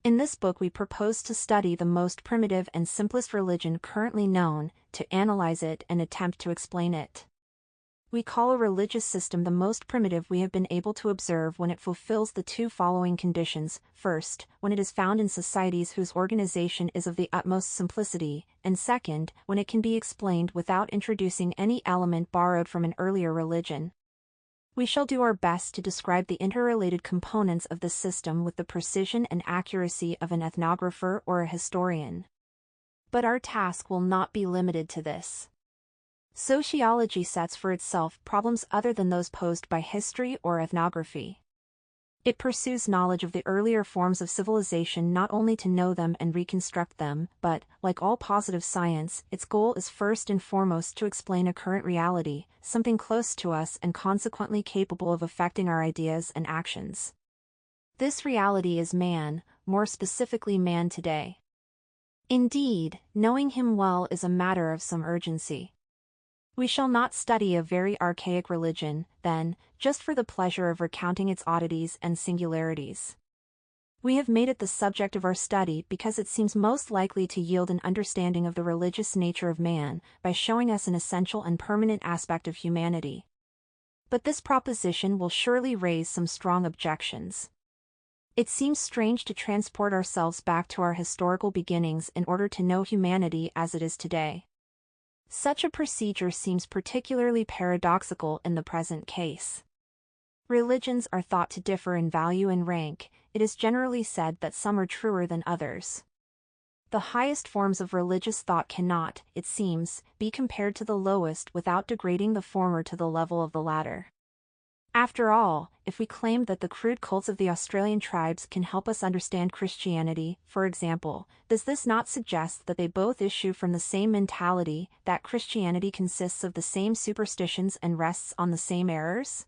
In this book we propose to study the most primitive and simplest religion currently known, to analyze it and attempt to explain it. We call a religious system the most primitive we have been able to observe when it fulfills the two following conditions: first, when it is found in societies whose organization is of the utmost simplicity, and second, when it can be explained without introducing any element borrowed from an earlier religion. We shall do our best to describe the interrelated components of this system with the precision and accuracy of an ethnographer or a historian. But our task will not be limited to this. Sociology sets for itself problems other than those posed by history or ethnography. It pursues knowledge of the earlier forms of civilization not only to know them and reconstruct them, but, like all positive science, its goal is first and foremost to explain a current reality, something close to us and consequently capable of affecting our ideas and actions. This reality is man, more specifically man today. Indeed, knowing him well is a matter of some urgency. We shall not study a very archaic religion, then, just for the pleasure of recounting its oddities and singularities. We have made it the subject of our study because it seems most likely to yield an understanding of the religious nature of man, by showing us an essential and permanent aspect of humanity. But this proposition will surely raise some strong objections. It seems strange to transport ourselves back to our historical beginnings in order to know humanity as it is today. Such a procedure seems particularly paradoxical in the present case. Religions are thought to differ in value and rank. It is generally said that some are truer than others. The highest forms of religious thought cannot, it seems, be compared to the lowest without degrading the former to the level of the latter. After all, if we claim that the crude cults of the Australian tribes can help us understand Christianity, for example, does this not suggest that they both issue from the same mentality, that Christianity consists of the same superstitions and rests on the same errors?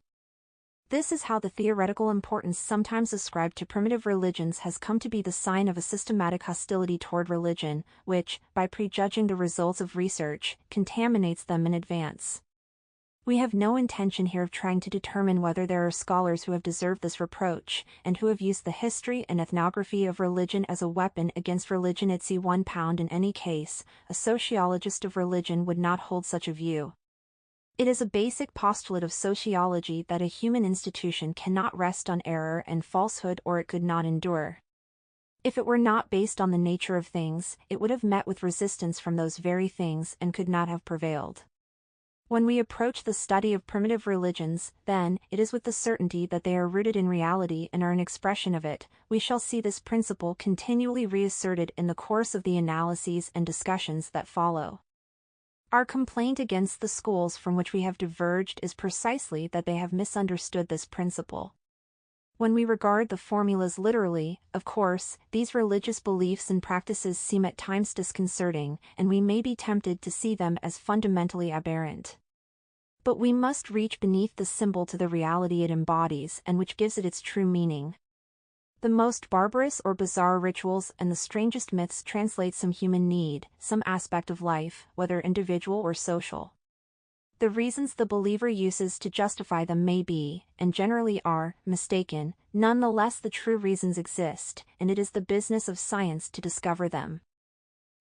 This is how the theoretical importance sometimes ascribed to primitive religions has come to be the sign of a systematic hostility toward religion, which, by prejudging the results of research, contaminates them in advance. We have no intention here of trying to determine whether there are scholars who have deserved this reproach, and who have used the history and ethnography of religion as a weapon against religion. It's £1 in any case. A sociologist of religion would not hold such a view. It is a basic postulate of sociology that a human institution cannot rest on error and falsehood, or it could not endure. If it were not based on the nature of things, it would have met with resistance from those very things and could not have prevailed. When we approach the study of primitive religions, then, it is with the certainty that they are rooted in reality and are an expression of it. We shall see this principle continually reasserted in the course of the analyses and discussions that follow. Our complaint against the schools from which we have diverged is precisely that they have misunderstood this principle. When we regard the formulas literally, of course, these religious beliefs and practices seem at times disconcerting, and we may be tempted to see them as fundamentally aberrant. But we must reach beneath the symbol to the reality it embodies and which gives it its true meaning. The most barbarous or bizarre rituals and the strangest myths translate some human need, some aspect of life, whether individual or social. The reasons the believer uses to justify them may be, and generally are, mistaken. Nonetheless, the true reasons exist, and it is the business of science to discover them.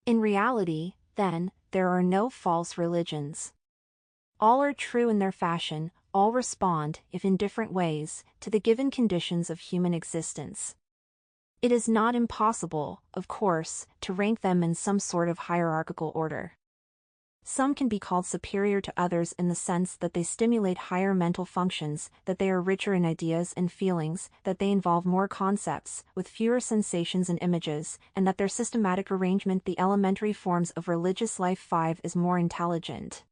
In reality, then, there are no false religions. All are true in their fashion, all respond, if in different ways, to the given conditions of human existence. It is not impossible, of course, to rank them in some sort of hierarchical order. Some can be called superior to others in the sense that they stimulate higher mental functions, that they are richer in ideas and feelings, that they involve more concepts, with fewer sensations and images, and that their systematic arrangement, the elementary forms of religious life 5, is more intelligent.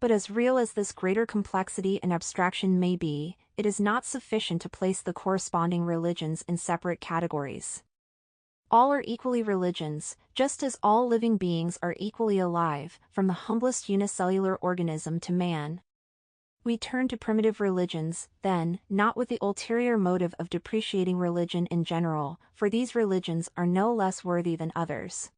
But as real as this greater complexity and abstraction may be, it is not sufficient to place the corresponding religions in separate categories. All are equally religions, just as all living beings are equally alive, from the humblest unicellular organism to man. We turn to primitive religions, then, not with the ulterior motive of depreciating religion in general, for these religions are no less worthy than others.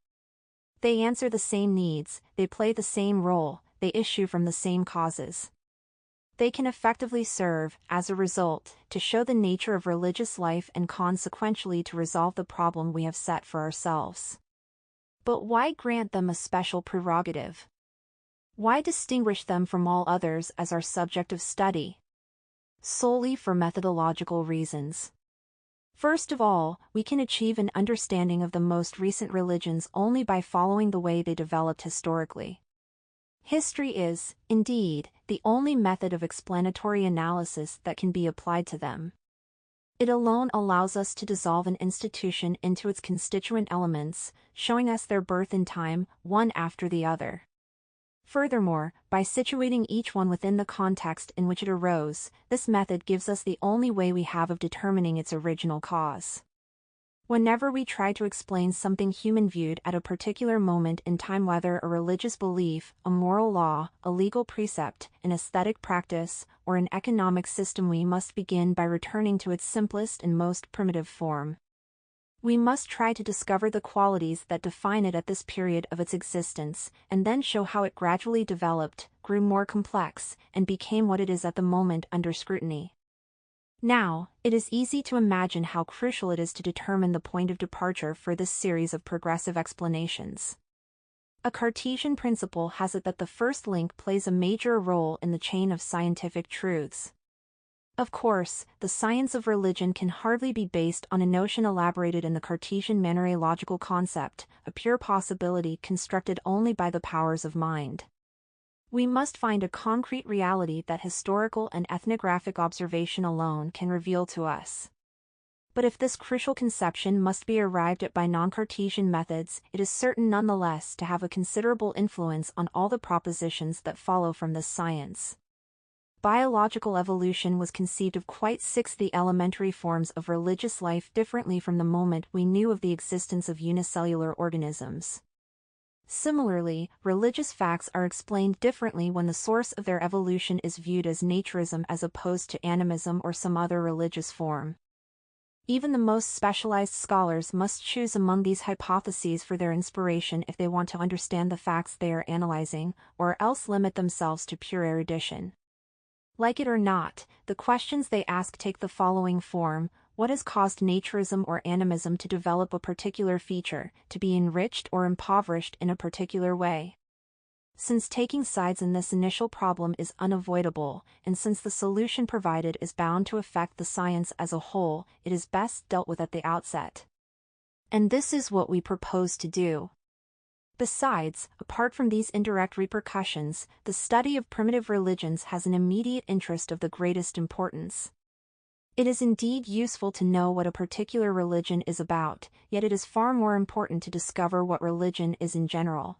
They answer the same needs, they play the same role, they issue from the same causes. They can effectively serve, as a result, to show the nature of religious life and consequentially to resolve the problem we have set for ourselves. But why grant them a special prerogative? Why distinguish them from all others as our subject of study? Solely for methodological reasons. First of all, we can achieve an understanding of the most recent religions only by following the way they developed historically. History is, indeed, the only method of explanatory analysis that can be applied to them. It alone allows us to dissolve an institution into its constituent elements, showing us their birth in time, one after the other. Furthermore, by situating each one within the context in which it arose, this method gives us the only way we have of determining its original cause. Whenever we try to explain something human viewed at a particular moment in time, whether a religious belief, a moral law, a legal precept, an aesthetic practice, or an economic system, we must begin by returning to its simplest and most primitive form. We must try to discover the qualities that define it at this period of its existence, and then show how it gradually developed, grew more complex, and became what it is at the moment under scrutiny. Now, it is easy to imagine how crucial it is to determine the point of departure for this series of progressive explanations. A Cartesian principle has it that the first link plays a major role in the chain of scientific truths. Of course, the science of religion can hardly be based on a notion elaborated in the Cartesian manner, a logical concept, a pure possibility constructed only by the powers of mind. We must find a concrete reality that historical and ethnographic observation alone can reveal to us. But if this crucial conception must be arrived at by non-Cartesian methods, it is certain nonetheless to have a considerable influence on all the propositions that follow from this science. Biological evolution was conceived of quite the elementary forms of religious life differently from the moment we knew of the existence of unicellular organisms. Similarly, religious facts are explained differently when the source of their evolution is viewed as naturism as opposed to animism or some other religious form. Even the most specialized scholars must choose among these hypotheses for their inspiration if they want to understand the facts they are analyzing, or else limit themselves to pure erudition. Like it or not, the questions they ask take the following form: what has caused naturism or animism to develop a particular feature, to be enriched or impoverished in a particular way? Since taking sides in this initial problem is unavoidable, and since the solution provided is bound to affect the science as a whole, it is best dealt with at the outset. And this is what we propose to do. Besides, apart from these indirect repercussions, the study of primitive religions has an immediate interest of the greatest importance. It is indeed useful to know what a particular religion is about, yet it is far more important to discover what religion is in general.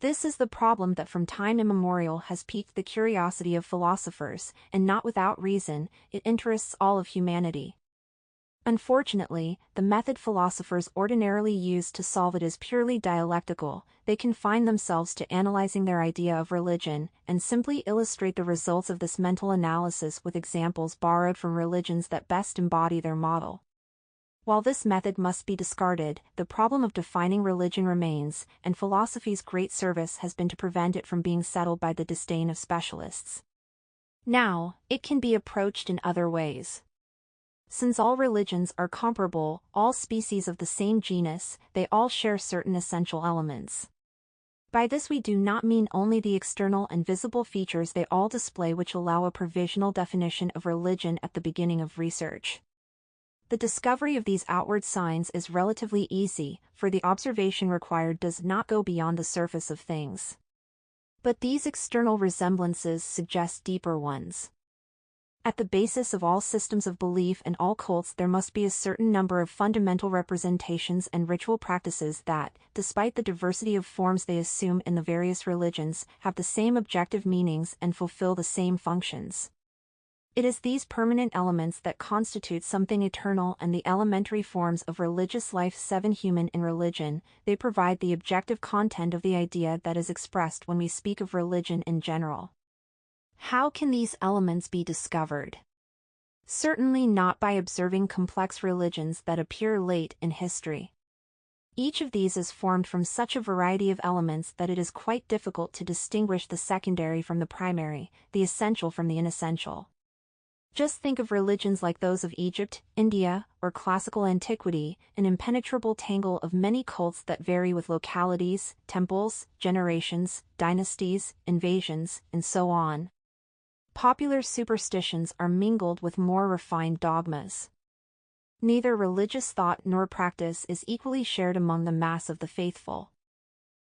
This is the problem that from time immemorial has piqued the curiosity of philosophers, and not without reason, it interests all of humanity. Unfortunately, the method philosophers ordinarily use to solve it is purely dialectical. They confine themselves to analyzing their idea of religion, and simply illustrate the results of this mental analysis with examples borrowed from religions that best embody their model. While this method must be discarded, the problem of defining religion remains, and philosophy's great service has been to prevent it from being settled by the disdain of specialists. Now, it can be approached in other ways. Since all religions are comparable, all species of the same genus, they all share certain essential elements. By this we do not mean only the external and visible features they all display, which allow a provisional definition of religion at the beginning of research. The discovery of these outward signs is relatively easy, for the observation required does not go beyond the surface of things. But these external resemblances suggest deeper ones. At the basis of all systems of belief and all cults there must be a certain number of fundamental representations and ritual practices that, despite the diversity of forms they assume in the various religions, have the same objective meanings and fulfill the same functions. It is these permanent elements that constitute something eternal, and the elementary forms of religious life, seven human in religion, they provide the objective content of the idea that is expressed when we speak of religion in general. How can these elements be discovered? Certainly not by observing complex religions that appear late in history. Each of these is formed from such a variety of elements that it is quite difficult to distinguish the secondary from the primary, the essential from the inessential. Just think of religions like those of Egypt, India, or classical antiquity, an impenetrable tangle of many cults that vary with localities, temples, generations, dynasties, invasions, and so on. Popular superstitions are mingled with more refined dogmas. Neither religious thought nor practice is equally shared among the mass of the faithful.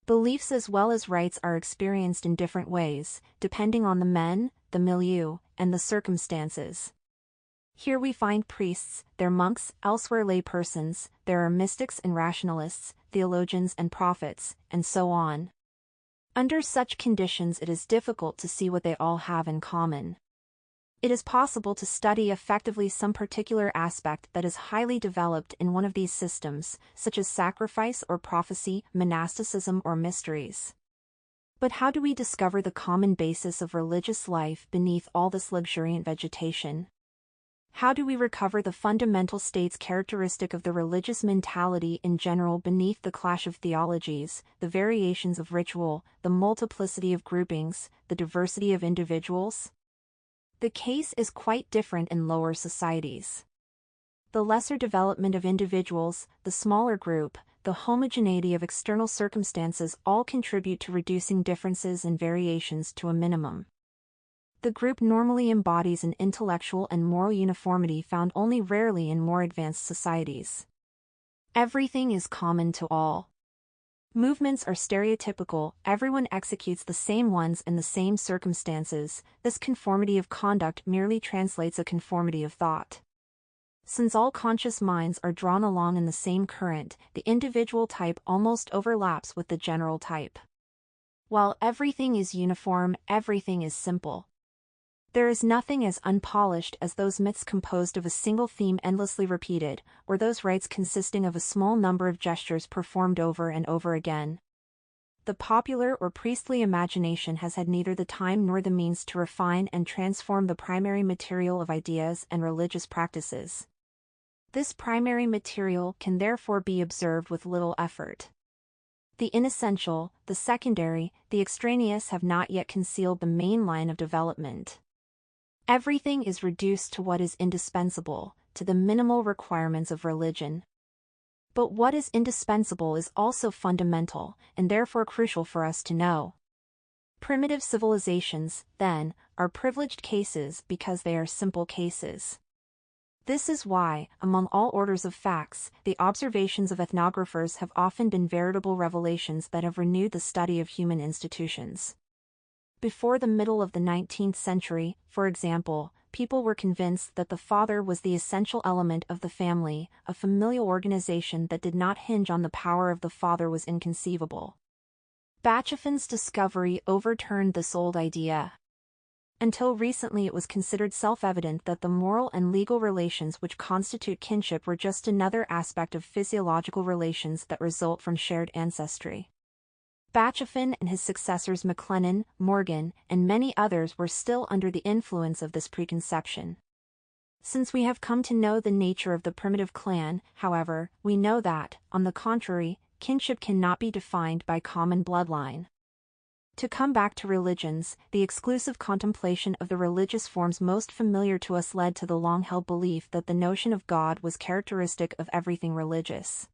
Beliefs as well as rites are experienced in different ways, depending on the men, the milieu, and the circumstances. Here we find priests, their monks, elsewhere lay persons, there are mystics and rationalists, theologians and prophets, and so on. Under such conditions it is difficult to see what they all have in common. It is possible to study effectively some particular aspect that is highly developed in one of these systems, such as sacrifice or prophecy, monasticism or mysteries. But how do we discover the common basis of religious life beneath all this luxuriant vegetation? How do we recover the fundamental states characteristic of the religious mentality in general beneath the clash of theologies, the variations of ritual, the multiplicity of groupings, the diversity of individuals? The case is quite different in lower societies. The lesser development of individuals, the smaller group, the homogeneity of external circumstances all contribute to reducing differences and variations to a minimum. The group normally embodies an intellectual and moral uniformity found only rarely in more advanced societies. Everything is common to all. Movements are stereotypical, everyone executes the same ones in the same circumstances, this conformity of conduct merely translates a conformity of thought. Since all conscious minds are drawn along in the same current, the individual type almost overlaps with the general type. While everything is uniform, everything is simple. There is nothing as unpolished as those myths composed of a single theme endlessly repeated, or those rites consisting of a small number of gestures performed over and over again. The popular or priestly imagination has had neither the time nor the means to refine and transform the primary material of ideas and religious practices. This primary material can therefore be observed with little effort. The inessential, the secondary, the extraneous have not yet concealed the main line of development. Everything is reduced to what is indispensable, to the minimal requirements of religion. But what is indispensable is also fundamental, and therefore crucial for us to know. Primitive civilizations, then, are privileged cases because they are simple cases. This is why, among all orders of facts, the observations of ethnographers have often been veritable revelations that have renewed the study of human institutions. Before the middle of the 19th century, for example, people were convinced that the father was the essential element of the family, a familial organization that did not hinge on the power of the father was inconceivable. Bachoffin's discovery overturned this old idea. Until recently it was considered self-evident that the moral and legal relations which constitute kinship were just another aspect of physiological relations that result from shared ancestry. Bachofen and his successors MacLennan, Morgan, and many others were still under the influence of this preconception. Since we have come to know the nature of the primitive clan, however, we know that, on the contrary, kinship cannot be defined by common bloodline. To come back to religions, the exclusive contemplation of the religious forms most familiar to us led to the long-held belief that the notion of God was characteristic of everything religious.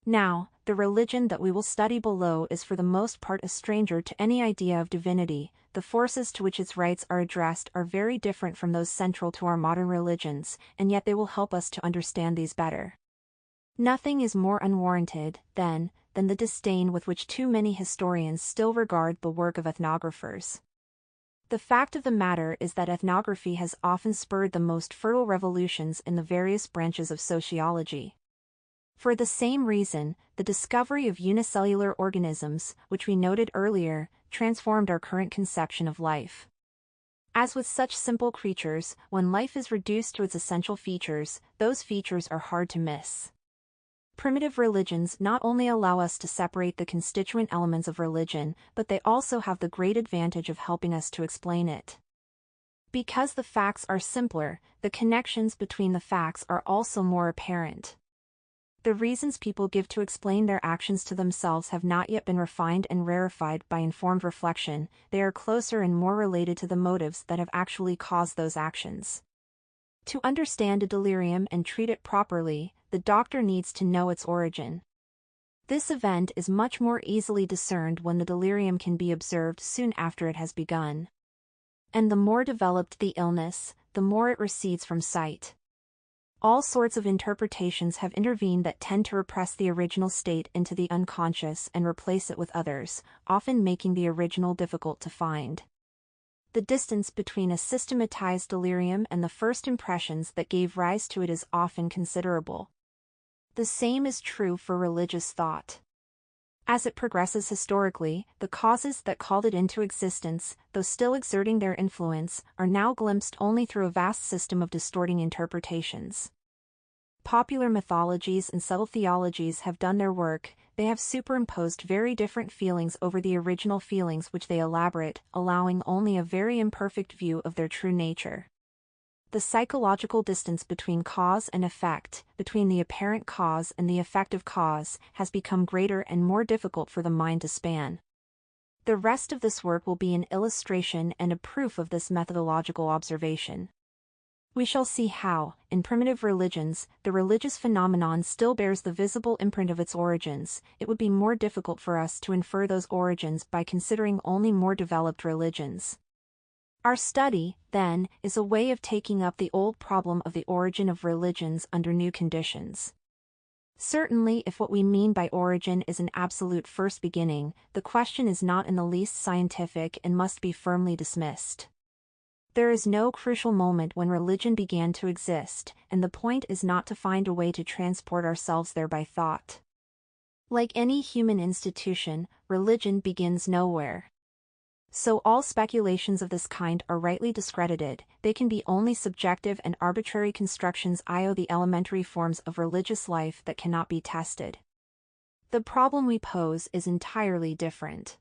Now, the religion that we will study below is for the most part a stranger to any idea of divinity. The forces to which its rites are addressed are very different from those central to our modern religions, and yet they will help us to understand these better. Nothing is more unwarranted, then, than the disdain with which too many historians still regard the work of ethnographers. The fact of the matter is that ethnography has often spurred the most fertile revolutions in the various branches of sociology. For the same reason, the discovery of unicellular organisms, which we noted earlier, transformed our current conception of life. As with such simple creatures, when life is reduced to its essential features, those features are hard to miss. Primitive religions not only allow us to separate the constituent elements of religion, but they also have the great advantage of helping us to explain it. Because the facts are simpler, the connections between the facts are also more apparent. The reasons people give to explain their actions to themselves have not yet been refined and rarefied by informed reflection. They are closer and more related to the motives that have actually caused those actions. To understand a delirium and treat it properly, the doctor needs to know its origin. This event is much more easily discerned when the delirium can be observed soon after it has begun. And the more developed the illness, the more it recedes from sight. All sorts of interpretations have intervened that tend to repress the original state into the unconscious and replace it with others, often making the original difficult to find. The distance between a systematized delirium and the first impressions that gave rise to it is often considerable. The same is true for religious thought. As it progresses historically, the causes that called it into existence, though still exerting their influence, are now glimpsed only through a vast system of distorting interpretations. Popular mythologies and subtle theologies have done their work. They have superimposed very different feelings over the original feelings which they elaborate, allowing only a very imperfect view of their true nature. The psychological distance between cause and effect, between the apparent cause and the effective cause, has become greater and more difficult for the mind to span. The rest of this work will be an illustration and a proof of this methodological observation. We shall see how, in primitive religions, the religious phenomenon still bears the visible imprint of its origins. It would be more difficult for us to infer those origins by considering only more developed religions. Our study, then, is a way of taking up the old problem of the origin of religions under new conditions. Certainly, if what we mean by origin is an absolute first beginning, the question is not in the least scientific and must be firmly dismissed. There is no crucial moment when religion began to exist, and the point is not to find a way to transport ourselves there by thought. Like any human institution, religion begins nowhere. So all speculations of this kind are rightly discredited. They can be only subjective and arbitrary constructions of the elementary forms of religious life that cannot be tested. The problem we pose is entirely different.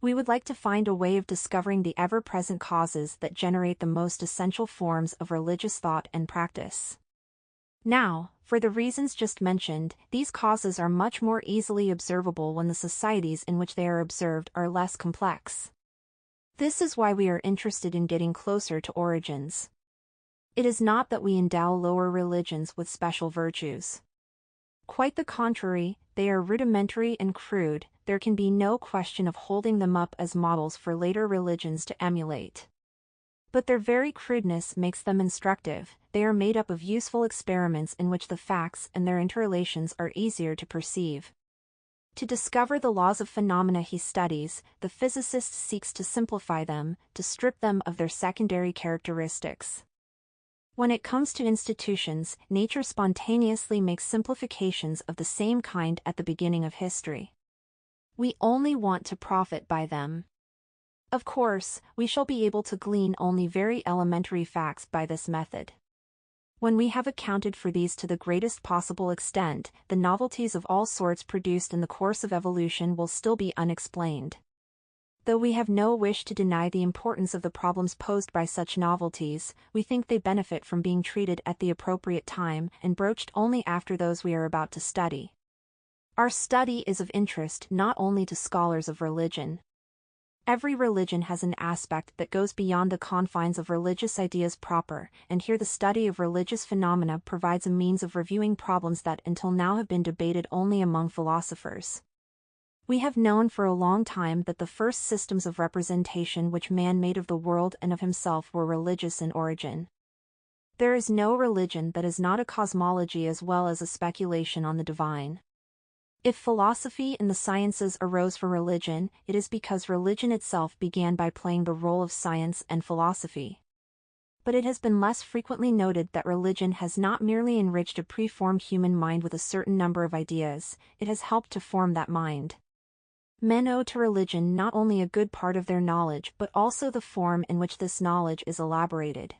We would like to find a way of discovering the ever-present causes that generate the most essential forms of religious thought and practice. Now, for the reasons just mentioned, these causes are much more easily observable when the societies in which they are observed are less complex. This is why we are interested in getting closer to origins. It is not that we endow lower religions with special virtues. Quite the contrary, they are rudimentary and crude. There can be no question of holding them up as models for later religions to emulate. But their very crudeness makes them instructive. They are made up of useful experiments in which the facts and their interrelations are easier to perceive. To discover the laws of phenomena he studies, the physicist seeks to simplify them, to strip them of their secondary characteristics. When it comes to institutions, nature spontaneously makes simplifications of the same kind at the beginning of history. We only want to profit by them. Of course, we shall be able to glean only very elementary facts by this method. When we have accounted for these to the greatest possible extent, the novelties of all sorts produced in the course of evolution will still be unexplained. Though we have no wish to deny the importance of the problems posed by such novelties, we think they benefit from being treated at the appropriate time and broached only after those we are about to study. Our study is of interest not only to scholars of religion. Every religion has an aspect that goes beyond the confines of religious ideas proper, and here the study of religious phenomena provides a means of reviewing problems that until now have been debated only among philosophers. We have known for a long time that the first systems of representation which man made of the world and of himself were religious in origin. There is no religion that is not a cosmology as well as a speculation on the divine. If philosophy and the sciences arose from religion, it is because religion itself began by playing the role of science and philosophy. But it has been less frequently noted that religion has not merely enriched a preformed human mind with a certain number of ideas, it has helped to form that mind. Men owe to religion not only a good part of their knowledge but also the form in which this knowledge is elaborated.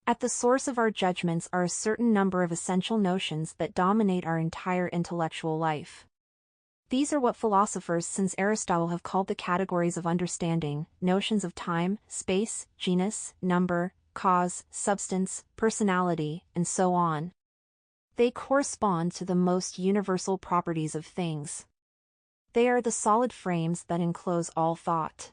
At the source of our judgments are a certain number of essential notions that dominate our entire intellectual life. These are what philosophers since Aristotle have called the categories of understanding, notions of time, space, genus, number, cause, substance, personality, and so on. They correspond to the most universal properties of things. They are the solid frames that enclose all thought.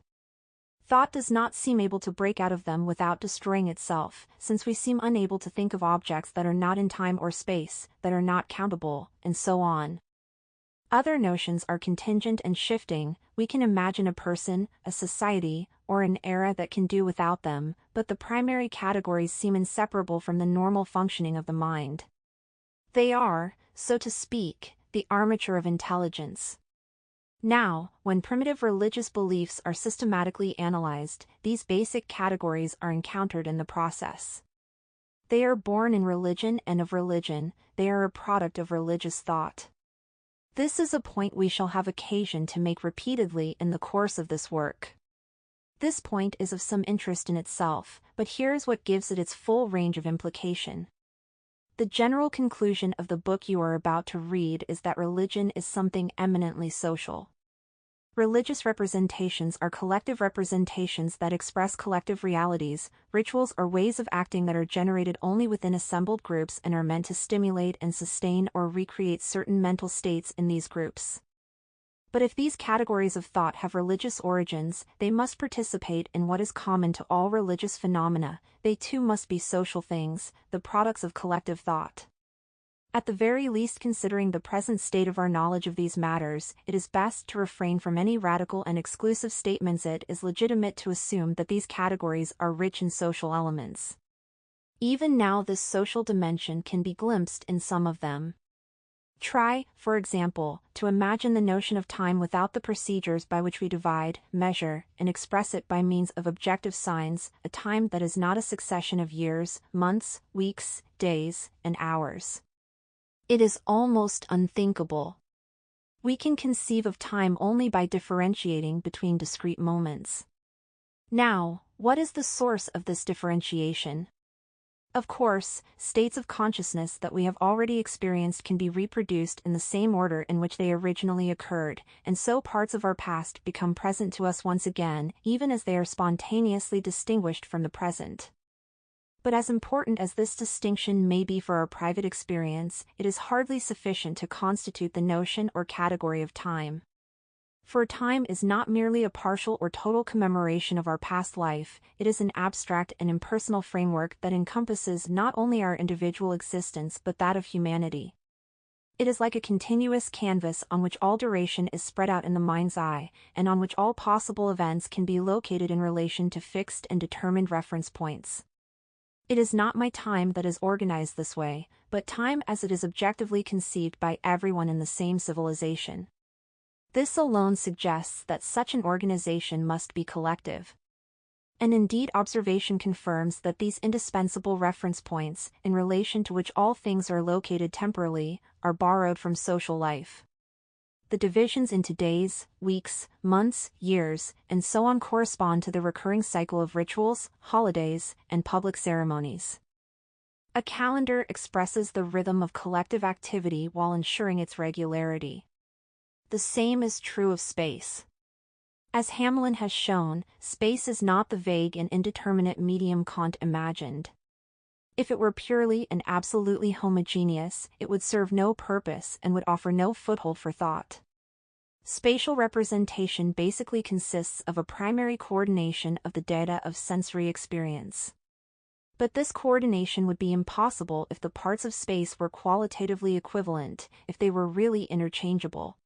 Thought does not seem able to break out of them without destroying itself, since we seem unable to think of objects that are not in time or space, that are not countable, and so on. Other notions are contingent and shifting. We can imagine a person, a society, or an era that can do without them, but the primary categories seem inseparable from the normal functioning of the mind. They are, so to speak, the armature of intelligence. Now, when primitive religious beliefs are systematically analyzed, these basic categories are encountered in the process. They are born in religion and of religion, they are a product of religious thought. This is a point we shall have occasion to make repeatedly in the course of this work. This point is of some interest in itself, but here is what gives it its full range of implication. The general conclusion of the book you are about to read is that religion is something eminently social. Religious representations are collective representations that express collective realities. Rituals are ways of acting that are generated only within assembled groups and are meant to stimulate and sustain or recreate certain mental states in these groups. But if these categories of thought have religious origins, they must participate in what is common to all religious phenomena. They too must be social things, the products of collective thought. At the very least, considering the present state of our knowledge of these matters, it is best to refrain from any radical and exclusive statements. It is legitimate to assume that these categories are rich in social elements. Even now this social dimension can be glimpsed in some of them. Try, for example, to imagine the notion of time without the procedures by which we divide, measure, and express it by means of objective signs, a time that is not a succession of years, months, weeks, days, and hours. It is almost unthinkable. We can conceive of time only by differentiating between discrete moments. Now, what is the source of this differentiation? Of course, states of consciousness that we have already experienced can be reproduced in the same order in which they originally occurred, and so parts of our past become present to us once again, even as they are spontaneously distinguished from the present. But as important as this distinction may be for our private experience, it is hardly sufficient to constitute the notion or category of time. For time is not merely a partial or total commemoration of our past life, it is an abstract and impersonal framework that encompasses not only our individual existence but that of humanity. It is like a continuous canvas on which all duration is spread out in the mind's eye, and on which all possible events can be located in relation to fixed and determined reference points. It is not my time that is organized this way, but time as it is objectively conceived by everyone in the same civilization. This alone suggests that such an organization must be collective. And indeed observation confirms that these indispensable reference points, in relation to which all things are located temporally, are borrowed from social life. The divisions into days, weeks, months, years, and so on correspond to the recurring cycle of rituals, holidays, and public ceremonies. A calendar expresses the rhythm of collective activity while ensuring its regularity. The same is true of space. As Hamelin has shown, space is not the vague and indeterminate medium Kant imagined. If it were purely and absolutely homogeneous, it would serve no purpose and would offer no foothold for thought. Spatial representation basically consists of a primary coordination of the data of sensory experience. But this coordination would be impossible if the parts of space were qualitatively equivalent, if they were really interchangeable.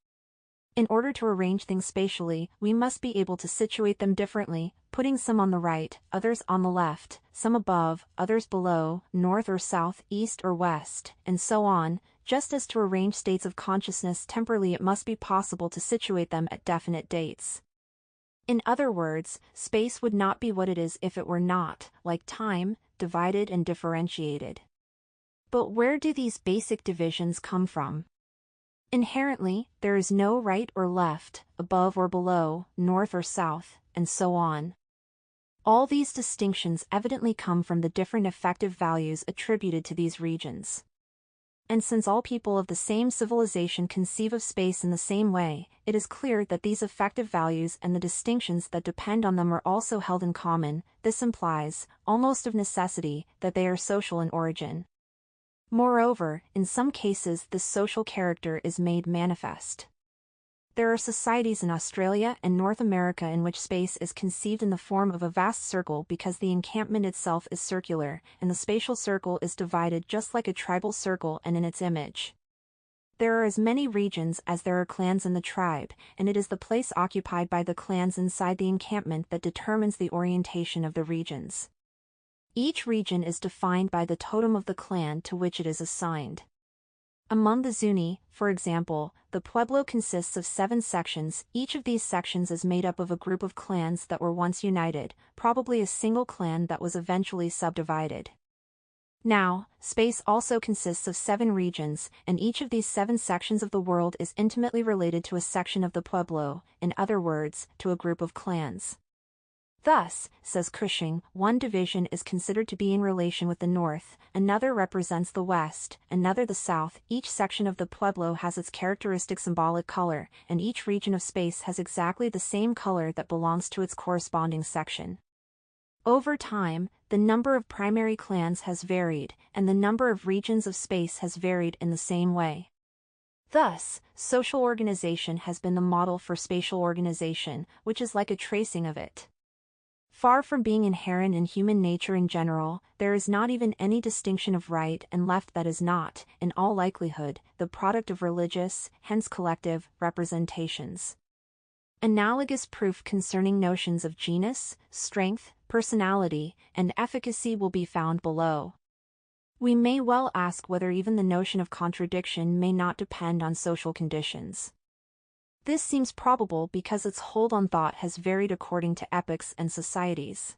In order to arrange things spatially, we must be able to situate them differently, putting some on the right, others on the left, some above, others below, north or south, east or west, and so on. Just as to arrange states of consciousness temporally, it must be possible to situate them at definite dates. In other words, space would not be what it is if it were not, like time, divided and differentiated. But where do these basic divisions come from? Inherently, there is no right or left, above or below, north or south, and so on. All these distinctions evidently come from the different effective values attributed to these regions. And since all people of the same civilization conceive of space in the same way, it is clear that these effective values and the distinctions that depend on them are also held in common. This implies, almost of necessity, that they are social in origin. Moreover, in some cases this social character is made manifest. There are societies in Australia and North America in which space is conceived in the form of a vast circle because the encampment itself is circular, and the spatial circle is divided just like a tribal circle and in its image. There are as many regions as there are clans in the tribe, and it is the place occupied by the clans inside the encampment that determines the orientation of the regions. Each region is defined by the totem of the clan to which it is assigned. Among the Zuni, for example, the pueblo consists of 7 sections. Each of these sections is made up of a group of clans that were once united, probably a single clan that was eventually subdivided. Now, space also consists of 7 regions, and each of these 7 sections of the world is intimately related to a section of the pueblo, in other words, to a group of clans. Thus, says Cushing, one division is considered to be in relation with the north, another represents the west, another the south. Each section of the pueblo has its characteristic symbolic color, and each region of space has exactly the same color that belongs to its corresponding section. Over time, the number of primary clans has varied, and the number of regions of space has varied in the same way. Thus, social organization has been the model for spatial organization, which is like a tracing of it. Far from being inherent in human nature in general, there is not even any distinction of right and left that is not, in all likelihood, the product of religious, hence collective, representations. Analogous proof concerning notions of genus, strength, personality, and efficacy will be found below. We may well ask whether even the notion of contradiction may not depend on social conditions. This seems probable because its hold on thought has varied according to epochs and societies.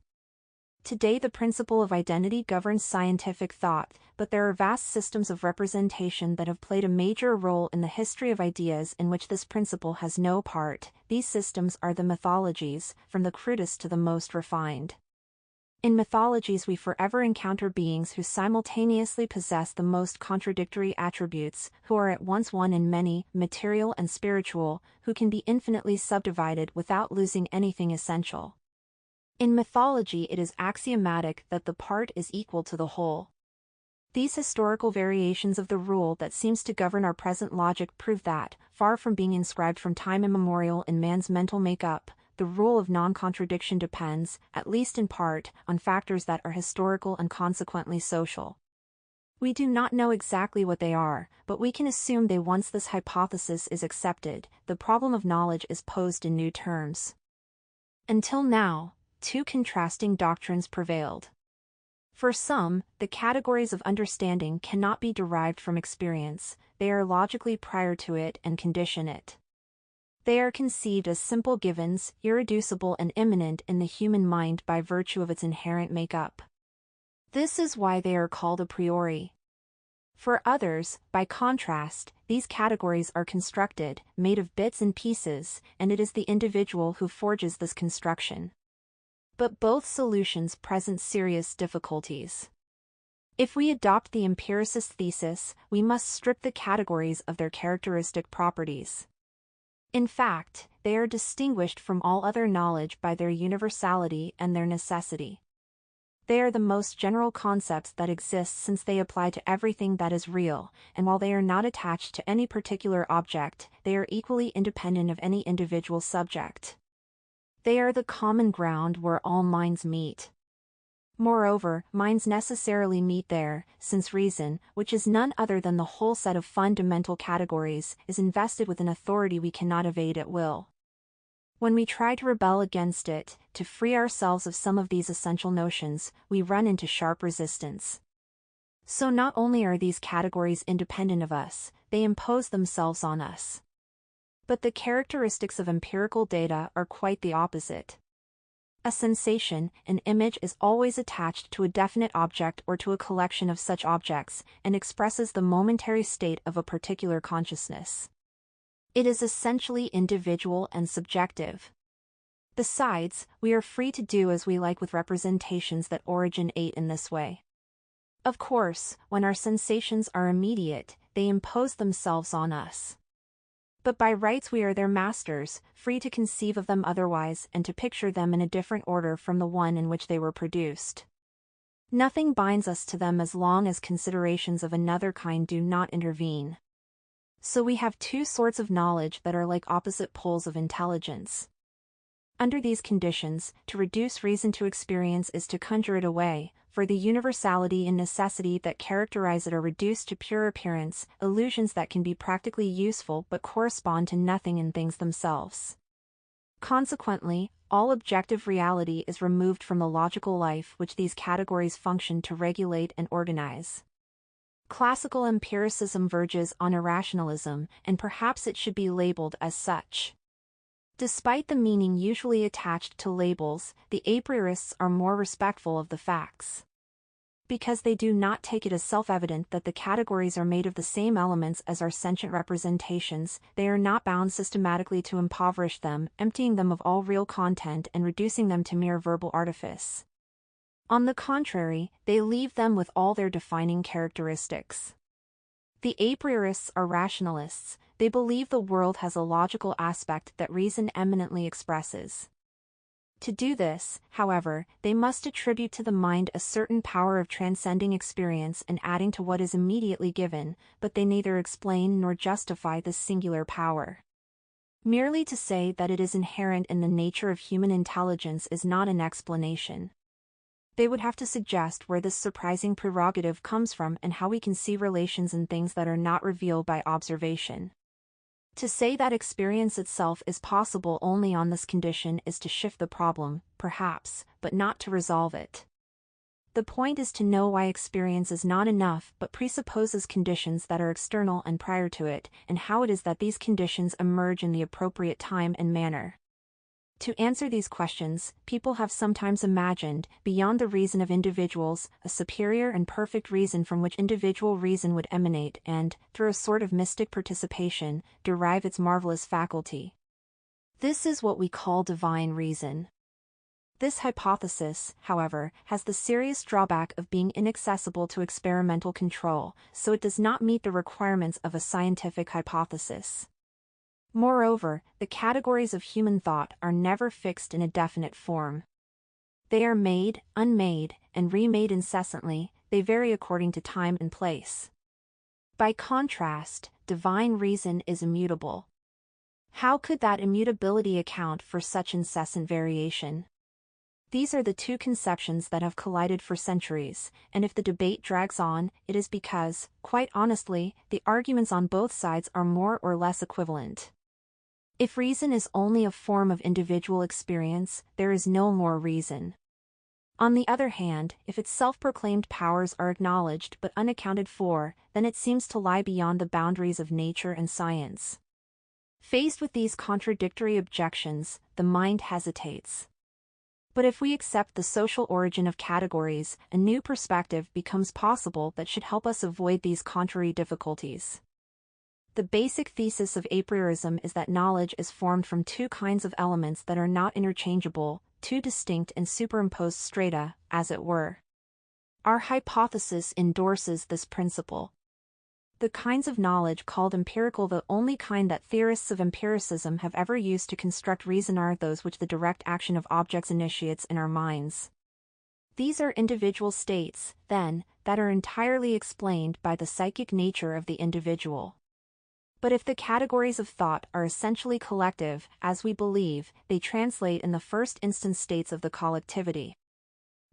Today the principle of identity governs scientific thought, but there are vast systems of representation that have played a major role in the history of ideas in which this principle has no part. These systems are the mythologies, from the crudest to the most refined. In mythologies we forever encounter beings who simultaneously possess the most contradictory attributes, who are at once one and many, material and spiritual, who can be infinitely subdivided without losing anything essential. In mythology it is axiomatic that the part is equal to the whole. These historical variations of the rule that seems to govern our present logic prove that, far from being inscribed from time immemorial in man's mental makeup, the rule of non-contradiction depends, at least in part, on factors that are historical and consequently social. We do not know exactly what they are, but we can assume they. Once this hypothesis is accepted, the problem of knowledge is posed in new terms. Until now, 2 contrasting doctrines prevailed. For some, the categories of understanding cannot be derived from experience, they are logically prior to it and condition it. They are conceived as simple givens, irreducible and immanent in the human mind by virtue of its inherent makeup. This is why they are called a priori. For others, by contrast, these categories are constructed, made of bits and pieces, and it is the individual who forges this construction. But both solutions present serious difficulties. If we adopt the empiricist thesis, we must strip the categories of their characteristic properties. In fact, they are distinguished from all other knowledge by their universality and their necessity. They are the most general concepts that exist since they apply to everything that is real, and while they are not attached to any particular object, they are equally independent of any individual subject. They are the common ground where all minds meet. Moreover, minds necessarily meet there, since reason, which is none other than the whole set of fundamental categories, is invested with an authority we cannot evade at will. When we try to rebel against it, to free ourselves of some of these essential notions, we run into sharp resistance. So not only are these categories independent of us, they impose themselves on us. But the characteristics of empirical data are quite the opposite. A sensation, an image, is always attached to a definite object or to a collection of such objects, and expresses the momentary state of a particular consciousness. It is essentially individual and subjective. Besides, we are free to do as we like with representations that originate in this way. Of course, when our sensations are immediate, they impose themselves on us. But by rights we are their masters, free to conceive of them otherwise and to picture them in a different order from the one in which they were produced. Nothing binds us to them as long as considerations of another kind do not intervene. So we have two sorts of knowledge that are like opposite poles of intelligence. Under these conditions, to reduce reason to experience is to conjure it away, for the universality and necessity that characterize it are reduced to pure appearance, illusions that can be practically useful but correspond to nothing in things themselves. Consequently, all objective reality is removed from the logical life which these categories function to regulate and organize. Classical empiricism verges on irrationalism, and perhaps it should be labeled as such. Despite the meaning usually attached to labels, the a priorists are more respectful of the facts. Because they do not take it as self-evident that the categories are made of the same elements as our sentient representations, they are not bound systematically to impoverish them, emptying them of all real content and reducing them to mere verbal artifice. On the contrary, they leave them with all their defining characteristics. The a priorists are rationalists. They believe the world has a logical aspect that reason eminently expresses. To do this, however, they must attribute to the mind a certain power of transcending experience and adding to what is immediately given, but they neither explain nor justify this singular power. Merely to say that it is inherent in the nature of human intelligence is not an explanation. They would have to suggest where this surprising prerogative comes from and how we can see relations in things that are not revealed by observation. To say that experience itself is possible only on this condition is to shift the problem, perhaps, but not to resolve it. The point is to know why experience is not enough but presupposes conditions that are external and prior to it, and how it is that these conditions emerge in the appropriate time and manner. To answer these questions, people have sometimes imagined, beyond the reason of individuals, a superior and perfect reason from which individual reason would emanate and, through a sort of mystic participation, derive its marvelous faculty. This is what we call divine reason. This hypothesis, however, has the serious drawback of being inaccessible to experimental control, so it does not meet the requirements of a scientific hypothesis. Moreover, the categories of human thought are never fixed in a definite form. They are made, unmade, and remade incessantly. They vary according to time and place. By contrast, divine reason is immutable. How could that immutability account for such incessant variation? These are the two conceptions that have collided for centuries, and if the debate drags on, it is because, quite honestly, the arguments on both sides are more or less equivalent. If reason is only a form of individual experience, there is no more reason. On the other hand, if its self-proclaimed powers are acknowledged but unaccounted for, then it seems to lie beyond the boundaries of nature and science. Faced with these contradictory objections, the mind hesitates. But if we accept the social origin of categories, a new perspective becomes possible that should help us avoid these contrary difficulties. The basic thesis of a priorism is that knowledge is formed from two kinds of elements that are not interchangeable, two distinct and superimposed strata, as it were. Our hypothesis endorses this principle. The kinds of knowledge called empirical, the only kind that theorists of empiricism have ever used to construct reason, are those which the direct action of objects initiates in our minds. These are individual states, then, that are entirely explained by the psychic nature of the individual. But if the categories of thought are essentially collective, as we believe, they translate in the first instance states of the collectivity.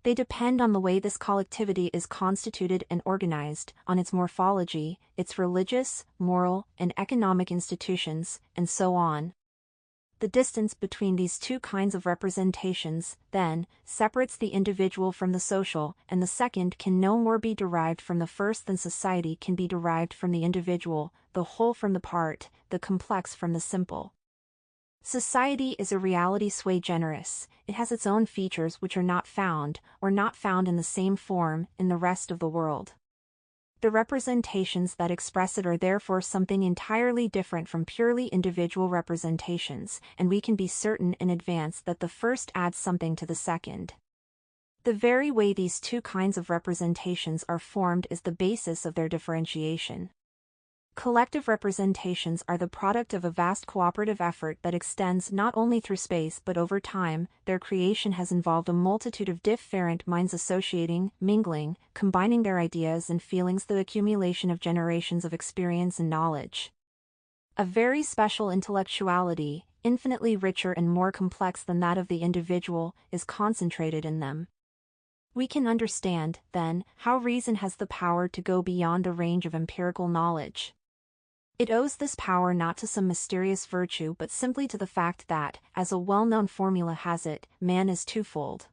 They depend on the way this collectivity is constituted and organized, on its morphology, its religious, moral, and economic institutions, and so on. The distance between these two kinds of representations, then, separates the individual from the social, and the second can no more be derived from the first than society can be derived from the individual, the whole from the part, the complex from the simple. Society is a reality sui generis. It has its own features which are not found, or not found in the same form, in the rest of the world. The representations that express it are therefore something entirely different from purely individual representations, and we can be certain in advance that the first adds something to the second. The very way these two kinds of representations are formed is the basis of their differentiation. Collective representations are the product of a vast cooperative effort that extends not only through space but over time. Their creation has involved a multitude of different minds associating, mingling, combining their ideas and feelings, the accumulation of generations of experience and knowledge. A very special intellectuality, infinitely richer and more complex than that of the individual, is concentrated in them. We can understand, then, how reason has the power to go beyond the range of empirical knowledge. It owes this power not to some mysterious virtue but simply to the fact that, as a well-known formula has it, man is twofold.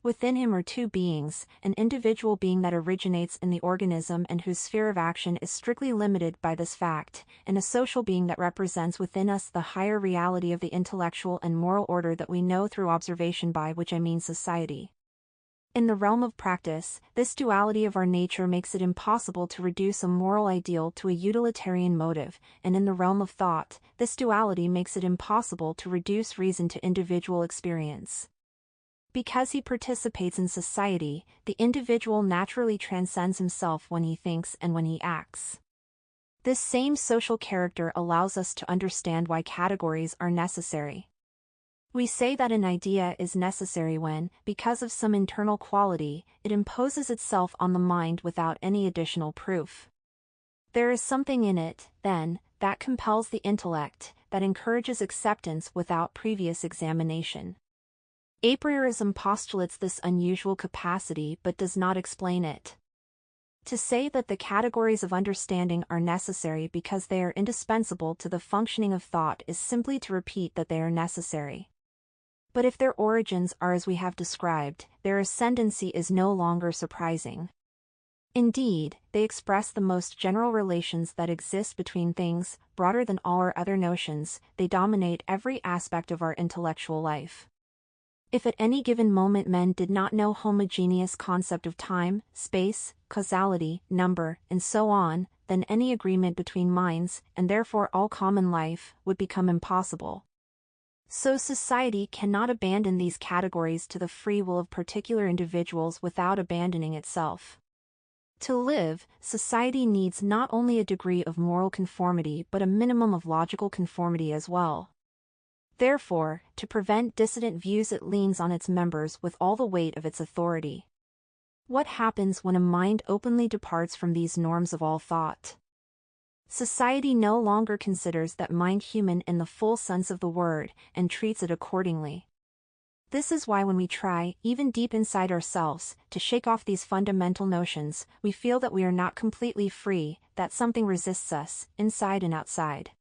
Within him are two beings, an individual being that originates in the organism and whose sphere of action is strictly limited by this fact, and a social being that represents within us the higher reality of the intellectual and moral order that we know through observation, by which I mean society. In the realm of practice, this duality of our nature makes it impossible to reduce a moral ideal to a utilitarian motive, and in the realm of thought, this duality makes it impossible to reduce reason to individual experience. Because he participates in society, the individual naturally transcends himself when he thinks and when he acts. This same social character allows us to understand why categories are necessary. We say that an idea is necessary when, because of some internal quality, it imposes itself on the mind without any additional proof. There is something in it, then, that compels the intellect, that encourages acceptance without previous examination. A priorism postulates this unusual capacity but does not explain it. To say that the categories of understanding are necessary because they are indispensable to the functioning of thought is simply to repeat that they are necessary. But if their origins are as we have described, their ascendancy is no longer surprising. Indeed, they express the most general relations that exist between things, broader than all our other notions. They dominate every aspect of our intellectual life. If at any given moment men did not know homogeneous concept of time, space, causality, number, and so on, then any agreement between minds, and therefore all common life, would become impossible. So society cannot abandon these categories to the free will of particular individuals without abandoning itself. To live, society needs not only a degree of moral conformity but a minimum of logical conformity as well. Therefore, to prevent dissident views, it leans on its members with all the weight of its authority. What happens when a mind openly departs from these norms of all thought? Society no longer considers that mind human in the full sense of the word, and treats it accordingly. This is why when we try, even deep inside ourselves, to shake off these fundamental notions, we feel that we are not completely free, that something resists us, inside and outside.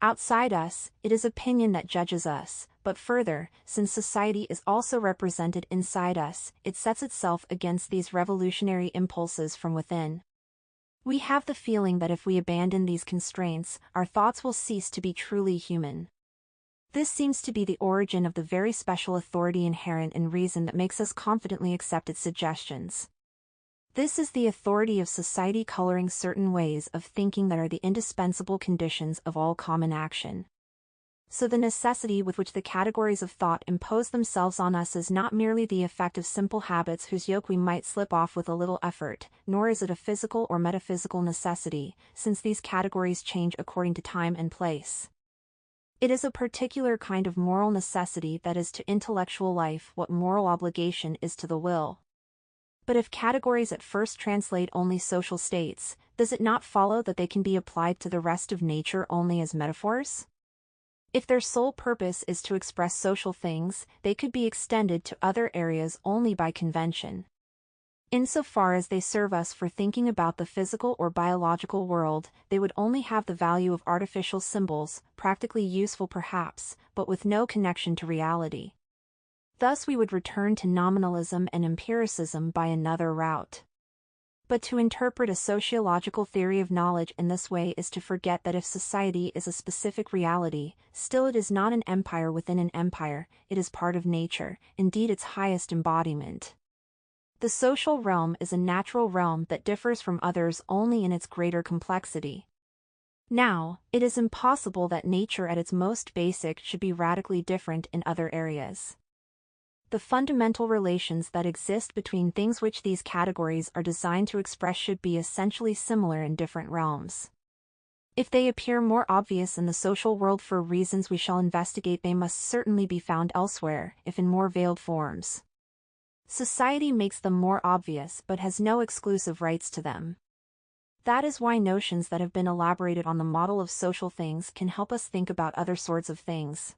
Outside us, it is opinion that judges us, but further, since society is also represented inside us, it sets itself against these revolutionary impulses from within. We have the feeling that if we abandon these constraints, our thoughts will cease to be truly human. This seems to be the origin of the very special authority inherent in reason that makes us confidently accept its suggestions. This is the authority of society coloring certain ways of thinking that are the indispensable conditions of all common action. So the necessity with which the categories of thought impose themselves on us is not merely the effect of simple habits whose yoke we might slip off with a little effort, nor is it a physical or metaphysical necessity, since these categories change according to time and place. It is a particular kind of moral necessity that is to intellectual life what moral obligation is to the will. But if categories at first translate only social states, does it not follow that they can be applied to the rest of nature only as metaphors? If their sole purpose is to express social things, they could be extended to other areas only by convention. Insofar as they serve us for thinking about the physical or biological world, they would only have the value of artificial symbols, practically useful perhaps, but with no connection to reality. Thus we would return to nominalism and empiricism by another route. But to interpret a sociological theory of knowledge in this way is to forget that if society is a specific reality, still it is not an empire within an empire, it is part of nature, indeed its highest embodiment. The social realm is a natural realm that differs from others only in its greater complexity. Now, it is impossible that nature at its most basic should be radically different in other areas. The fundamental relations that exist between things which these categories are designed to express should be essentially similar in different realms. If they appear more obvious in the social world for reasons we shall investigate, they must certainly be found elsewhere, if in more veiled forms. Society makes them more obvious but has no exclusive rights to them. That is why notions that have been elaborated on the model of social things can help us think about other sorts of things.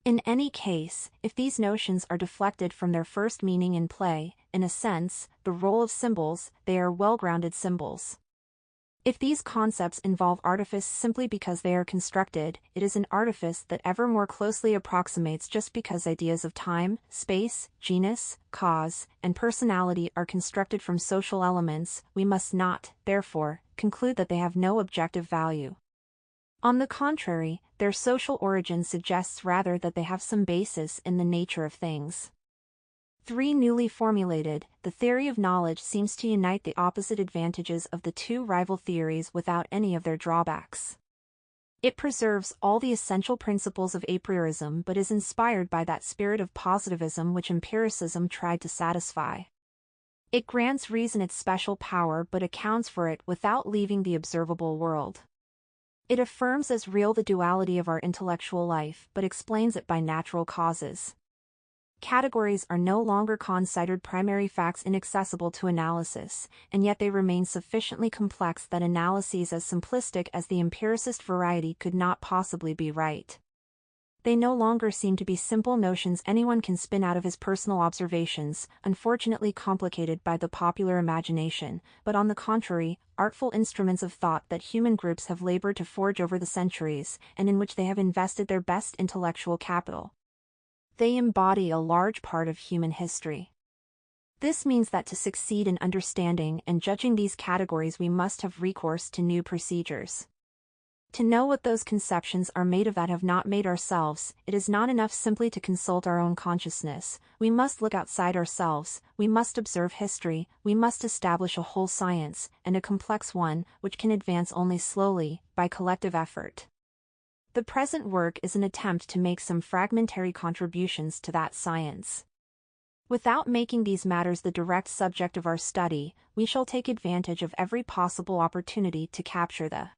In any case, if these notions are deflected from their first meaning in play, in a sense, the role of symbols, they are well-grounded symbols. If these concepts involve artifice simply because they are constructed, it is an artifice that ever more closely approximates just because ideas of time, space, genus, cause, and personality are constructed from social elements, we must not, therefore, conclude that they have no objective value. On the contrary, their social origin suggests rather that they have some basis in the nature of things. 3. Newly formulated, the theory of knowledge seems to unite the opposite advantages of the two rival theories without any of their drawbacks. It preserves all the essential principles of a priorism but is inspired by that spirit of positivism which empiricism tried to satisfy. It grants reason its special power but accounts for it without leaving the observable world. It affirms as real the duality of our intellectual life but explains it by natural causes. Categories are no longer considered primary facts inaccessible to analysis, and yet they remain sufficiently complex that analyses as simplistic as the empiricist variety could not possibly be right. They no longer seem to be simple notions anyone can spin out of his personal observations, unfortunately complicated by the popular imagination, but on the contrary, artful instruments of thought that human groups have labored to forge over the centuries, and in which they have invested their best intellectual capital. They embody a large part of human history. This means that to succeed in understanding and judging these categories we must have recourse to new procedures. To know what those conceptions are made of that have not made ourselves, it is not enough simply to consult our own consciousness, we must look outside ourselves, we must observe history, we must establish a whole science, and a complex one, which can advance only slowly, by collective effort. The present work is an attempt to make some fragmentary contributions to that science. Without making these matters the direct subject of our study, we shall take advantage of every possible opportunity to capture the